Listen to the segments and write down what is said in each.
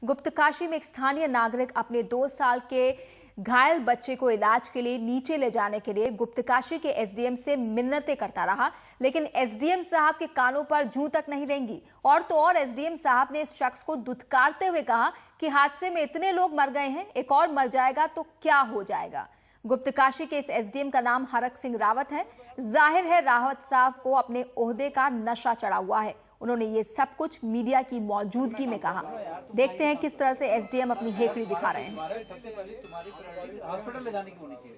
गुप्तकाशी में एक स्थानीय नागरिक अपने 2 साल के घायल बच्चे को इलाज के लिए नीचे ले जाने के लिए गुप्तकाशी के एसडीएम से मिन्नतें करता रहा, लेकिन एसडीएम साहब के कानों पर जूं तक नहीं रेंगी। और तो और एसडीएम साहब ने इस शख्स को दुत्कारते हुए कहा कि हादसे में इतने लोग मर गए हैं, एक और मर जाएगा तो क्या हो जाएगा। गुप्तकाशी के इस एसडीएम का नाम हरक सिंह रावत है। जाहिर है रावत साहब को अपने ओहदे का नशा चढ़ा हुआ है। उन्होंने ये सब कुछ मीडिया की मौजूदगी में कहा। देखते हैं किस तरह से एसडीएम अपनी हेकड़ी दिखा रहे हैं। हॉस्पिटल ले जाने की होनी चाहिए।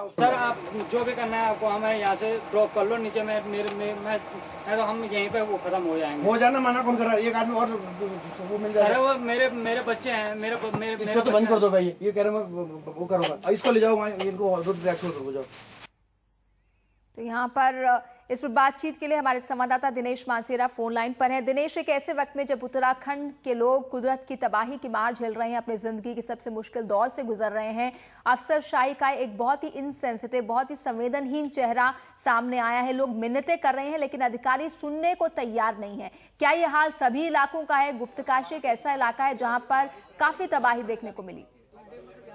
सर आप जो भी करना है आपको, हमें यहाँ से ड्रॉप कर लो नीचे। मैं तो हम यहीं पे वो खत्म हो जाएंगे। हो जाना मना कौन कर रहा है? एक आदमी और वो मिल जाएगा। अरे वो मेरे बच्चे हैं। मेरे तो बंद कर दो भाई। ये कह रहे मैं वो करूँगा, इसको ले जाओ, इनको हो जाओ। तो यहाँ पर इस पर बातचीत के लिए हमारे संवाददाता दिनेश मानसेरा फोन लाइन पर है। दिनेश, एक ऐसे वक्त में जब उत्तराखंड के लोग कुदरत की तबाही की मार झेल रहे हैं, अपनी जिंदगी के सबसे मुश्किल दौर से गुजर रहे हैं, अफसरशाही का एक बहुत ही इनसेंसिटिव, बहुत ही संवेदनहीन चेहरा सामने आया है। लोग मिन्नतें कर रहे हैं लेकिन अधिकारी सुनने को तैयार नहीं है। क्या ये हाल सभी इलाकों का है? गुप्तकाशी एक ऐसा इलाका है जहाँ पर काफी तबाही देखने को मिली।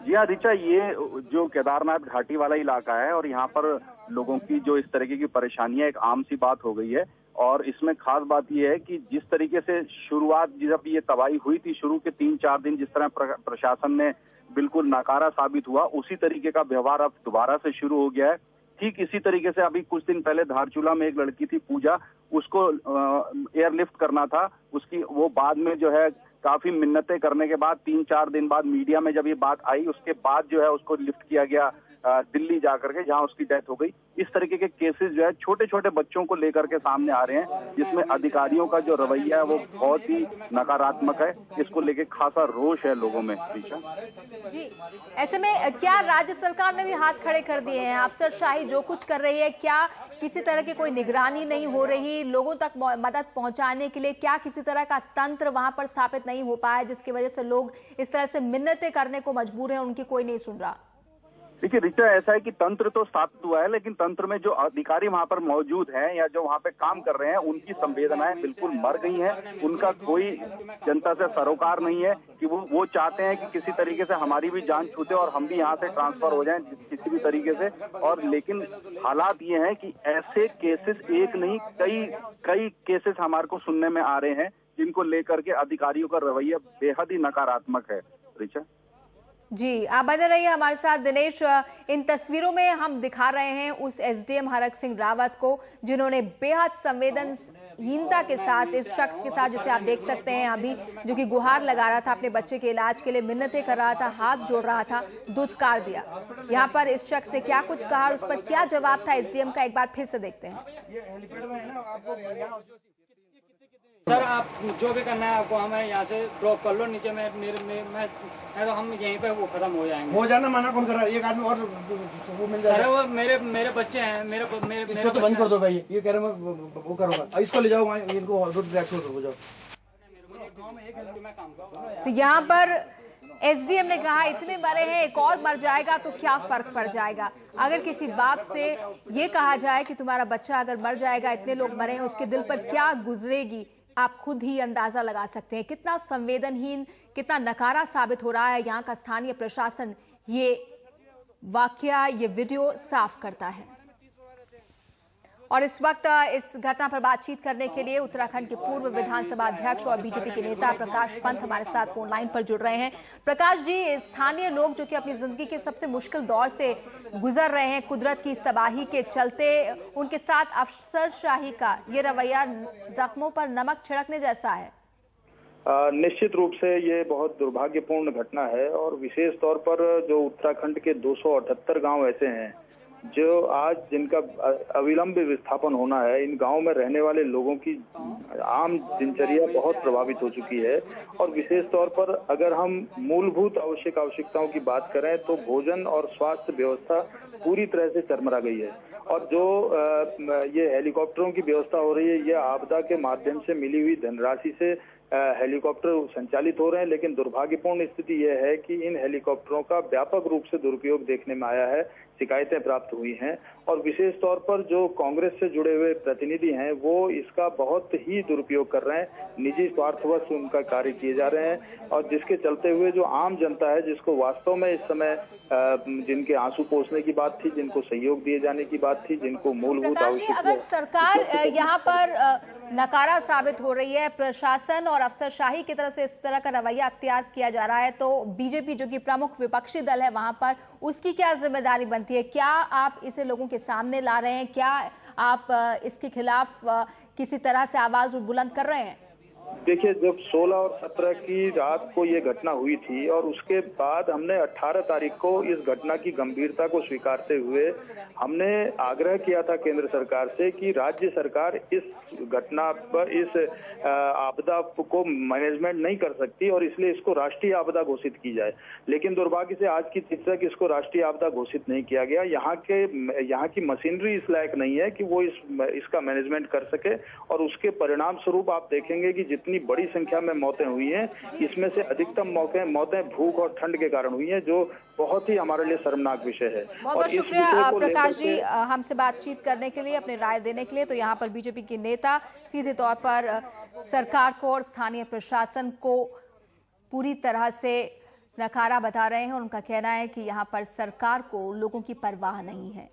जी हाँ ऋचा, ये जो केदारनाथ घाटी वाला इलाका है और यहाँ पर लोगों की जो इस तरीके की परेशानियां एक आम सी बात हो गई है। और इसमें खास बात यह है कि जिस तरीके से शुरुआत जब ये तबाही हुई थी, शुरू के 3-4 दिन जिस तरह प्रशासन ने बिल्कुल नाकारा साबित हुआ, उसी तरीके का व्यवहार अब दोबारा से शुरू हो गया है। ठीक इसी तरीके से अभी कुछ दिन पहले धारचूला में एक लड़की थी पूजा, उसको एयरलिफ्ट करना था। उसकी वो बाद में जो है काफी मिन्नतें करने के बाद 3-4 दिन बाद मीडिया में जब ये बात आई, उसके बाद जो है उसको लिफ्ट किया गया दिल्ली जाकर के, जहां उसकी डेथ हो गई। इस तरीके के केसेस जो है छोटे छोटे बच्चों को लेकर के सामने आ रहे हैं, जिसमें अधिकारियों का जो रवैया है वो बहुत ही नकारात्मक है। इसको लेके खासा रोष है लोगों में। जी, ऐसे में क्या राज्य सरकार ने भी हाथ खड़े कर दिए हैं? अफसरशाही जो कुछ कर रही है, क्या किसी तरह की कोई निगरानी नहीं हो रही? लोगों तक मदद पहुंचाने के लिए क्या किसी तरह का तंत्र वहां पर स्थापित नहीं हो पाया, जिसकी वजह से लोग इस तरह से मिन्नतें करने को मजबूर हैं, उनकी कोई नहीं सुन रहा? देखिए ऋचा, ऐसा है कि तंत्र तो स्थापित हुआ है, लेकिन तंत्र में जो अधिकारी वहां पर मौजूद हैं या जो वहां पे काम कर रहे हैं, उनकी संवेदनाएं बिल्कुल मर गई हैं। उनका कोई जनता से सरोकार नहीं है कि वो चाहते हैं कि किसी तरीके से हमारी भी जान छूटे और हम भी यहाँ से ट्रांसफर हो जाएं किसी भी तरीके से। और लेकिन हालात ये हैं कि ऐसे केसेस एक नहीं कई केसेस हमारे को सुनने में आ रहे हैं, जिनको लेकर के अधिकारियों का रवैया बेहद ही नकारात्मक है। ऋचा जी, आप बने रहिए हमारे साथ। दिनेश, इन तस्वीरों में हम दिखा रहे हैं उस एसडीएम हरक सिंह रावत को, जिन्होंने बेहद संवेदनहीनता के साथ इस शख्स के साथ, जिसे आप देख सकते हैं अभी, जो कि गुहार लगा रहा था अपने बच्चे के इलाज के लिए, मिन्नतें कर रहा था, हाथ जोड़ रहा था, दुत्कार दिया। यहाँ पर इस शख्स ने क्या कुछ कहा और उस पर क्या जवाब था एसडीएम का, एक बार फिर से देखते हैं। सर आप जो भी करना है आपको, हमें यहाँ से ड्रॉप कर लो नीचे। मैं तो हम यहीं पे वो खत्म हो जाएंगे। हो जाना मना कौन कर रहा है? एक आदमी और वो मिल जाएगा। अरे वो मेरे बच्चे हैं। मेरे तो बंद कर दो भाई। ये कह रहे मैं वो करूँगा, इसको ले जाओ, इनको हो जाओ। तो यहाँ पर एसडीएम ने कहा इतने मरे हैं, एक और मर जाएगा तो क्या फर्क पड़ जाएगा। अगर किसी बाप से ये कहा जाए कि तुम्हारा बच्चा अगर मर जाएगा, इतने लोग मरे हैं, उसके दिल पर क्या गुजरेगी, आप खुद ही अंदाजा लगा सकते हैं। कितना संवेदनहीन, कितना नकारा साबित हो रहा है यहाँ का स्थानीय प्रशासन, ये वाकया, ये वीडियो साफ करता है। और इस वक्त इस घटना पर बातचीत करने के लिए उत्तराखंड के पूर्व विधानसभा अध्यक्ष और बीजेपी के नेता प्रकाश पंत हमारे साथ फोन लाइन पर जुड़ रहे हैं। प्रकाश जी, स्थानीय लोग जो कि अपनी जिंदगी के सबसे मुश्किल दौर से गुजर रहे हैं कुदरत की इस तबाही के चलते, उनके साथ अफसरशाही का ये रवैया जख्मों पर नमक छिड़कने जैसा है। निश्चित रूप से ये बहुत दुर्भाग्यपूर्ण घटना है और विशेष तौर पर जो उत्तराखंड के 278 गांव ऐसे हैं जो आज जिनका अविलंब विस्थापन होना है। इन गांव में रहने वाले लोगों की आम दिनचर्या बहुत प्रभावित हो चुकी है और विशेष तौर पर अगर हम मूलभूत आवश्यकताओं की बात करें तो भोजन और स्वास्थ्य व्यवस्था पूरी तरह से चरमरा गई है। और जो ये हेलीकॉप्टरों की व्यवस्था हो रही है, यह आपदा के माध्यम से मिली हुई धनराशि से हेलीकॉप्टर संचालित हो रहे हैं, लेकिन दुर्भाग्यपूर्ण स्थिति यह है कि इन हेलीकॉप्टरों का व्यापक रूप से दुरुपयोग देखने में आया है, शिकायतें प्राप्त हुई हैं और विशेष तौर पर जो कांग्रेस से जुड़े हुए प्रतिनिधि हैं वो इसका बहुत ही दुरुपयोग कर रहे हैं, निजी स्वार्थवश उनका कार्य किए जा रहे हैं और जिसके चलते हुए जो आम जनता है, जिसको वास्तव में इस समय जिनके आंसू पोंछने की बात थी, जिनको सहयोग दिए जाने की बात थी, जिनको मूलभूत प्रकाश जी, अगर सरकार यहाँ पर नकारा साबित हो रही है, प्रशासन और अफसरशाही की तरफ से इस तरह का रवैया अख्तियार किया जा रहा है, तो बीजेपी जो कि प्रमुख विपक्षी दल है वहां पर उसकी क्या जिम्मेदारी बनती है? क्या आप इसे लोगों के सामने ला रहे हैं? क्या आप इसके खिलाफ किसी तरह से आवाज बुलंद कर रहे हैं? देखिए, जब 16 और 17 की रात को ये घटना हुई थी और उसके बाद हमने 18 तारीख को इस घटना की गंभीरता को स्वीकारते हुए हमने आग्रह किया था केंद्र सरकार से कि राज्य सरकार इस घटना पर, इस आपदा को मैनेजमेंट नहीं कर सकती और इसलिए इसको राष्ट्रीय आपदा घोषित की जाए। लेकिन दुर्भाग्य से आज की चिट्ठी तक इसको राष्ट्रीय आपदा घोषित नहीं किया गया। यहाँ की मशीनरी इस लायक नहीं है कि वो इसका मैनेजमेंट कर सके और उसके परिणाम स्वरूप आप देखेंगे कि जितनी बड़ी संख्या में मौतें हुई हैं, इसमें से अधिकतम मौतें भूख और ठंड के कारण हुई हैं, जो बहुत ही हमारे लिए शर्मनाक विषय है। बहुत बहुत शुक्रिया प्रकाश जी हमसे बातचीत करने के लिए, अपनी राय देने के लिए। तो यहाँ पर बीजेपी के नेता सीधे तौर पर सरकार को और स्थानीय प्रशासन को पूरी तरह से नकारा बता रहे हैं और उनका कहना है कि यहाँ पर सरकार को लोगों की परवाह नहीं है।